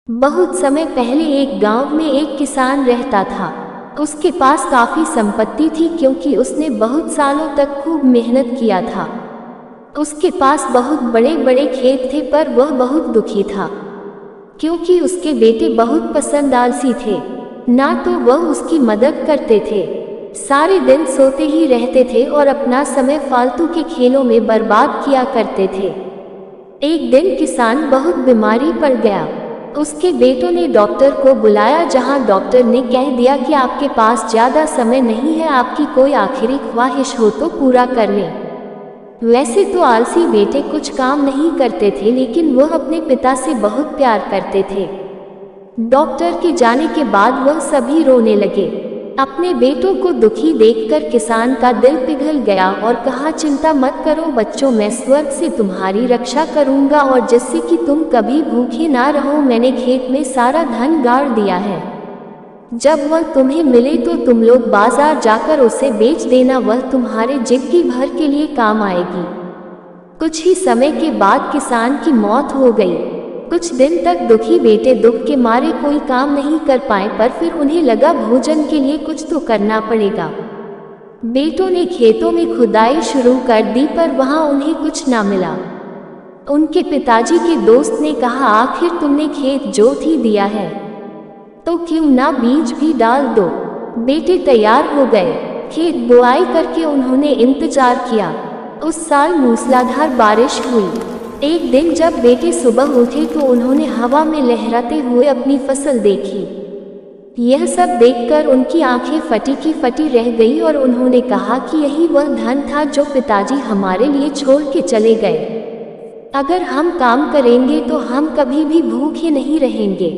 बहुत समय पहले एक गांव में एक किसान रहता था। उसके पास काफी संपत्ति थी क्योंकि उसने बहुत सालों तक खूब मेहनत किया था। उसके पास बहुत बड़े बड़े खेत थे पर वह बहुत दुखी था क्योंकि उसके बेटे बहुत पसंद आलसी थे। ना तो वह उसकी मदद करते थे, सारे दिन सोते ही रहते थे और अपना समय फालतू के खेलों में बर्बाद किया करते थे। एक दिन किसान बहुत बीमारी पड़ गया। उसके बेटों ने डॉक्टर को बुलाया, जहां डॉक्टर ने कह दिया कि आपके पास ज़्यादा समय नहीं है, आपकी कोई आखिरी ख्वाहिश हो तो पूरा कर लें। वैसे तो आलसी बेटे कुछ काम नहीं करते थे, लेकिन वह अपने पिता से बहुत प्यार करते थे। डॉक्टर के जाने के बाद वह सभी रोने लगे। अपने बेटों को दुखी देखकर किसान का दिल पिघल गया और कहा, चिंता मत करो बच्चों, मैं स्वर्ग से तुम्हारी रक्षा करूंगा और जिससे कि तुम कभी भूखे ना रहो। मैंने खेत में सारा धन गाड़ दिया है। जब वह तुम्हें मिले तो तुम लोग बाजार जाकर उसे बेच देना, वह तुम्हारे जिंदगी भर के लिए काम आएगी। कुछ ही समय के बाद किसान की मौत हो गई। कुछ दिन तक दुखी बेटे दुख के मारे कोई काम नहीं कर पाए, पर फिर उन्हें लगा भोजन के लिए कुछ तो करना पड़ेगा। बेटों ने खेतों में खुदाई शुरू कर दी पर वहां उन्हें कुछ ना मिला। उनके पिताजी के दोस्त ने कहा, आखिर तुमने खेत जोत ही दिया है तो क्यों ना बीज भी डाल दो। बेटे तैयार हो गए। खेत बुआई करके उन्होंने इंतजार किया। उस साल मूसलाधार बारिश हुई। एक दिन जब बेटे सुबह उठे तो उन्होंने हवा में लहराते हुए अपनी फसल देखी। यह सब देखकर उनकी आंखें फटी की फटी रह गई और उन्होंने कहा कि यही वह धन था जो पिताजी हमारे लिए छोड़ के चले गए। अगर हम काम करेंगे तो हम कभी भी भूखे नहीं रहेंगे।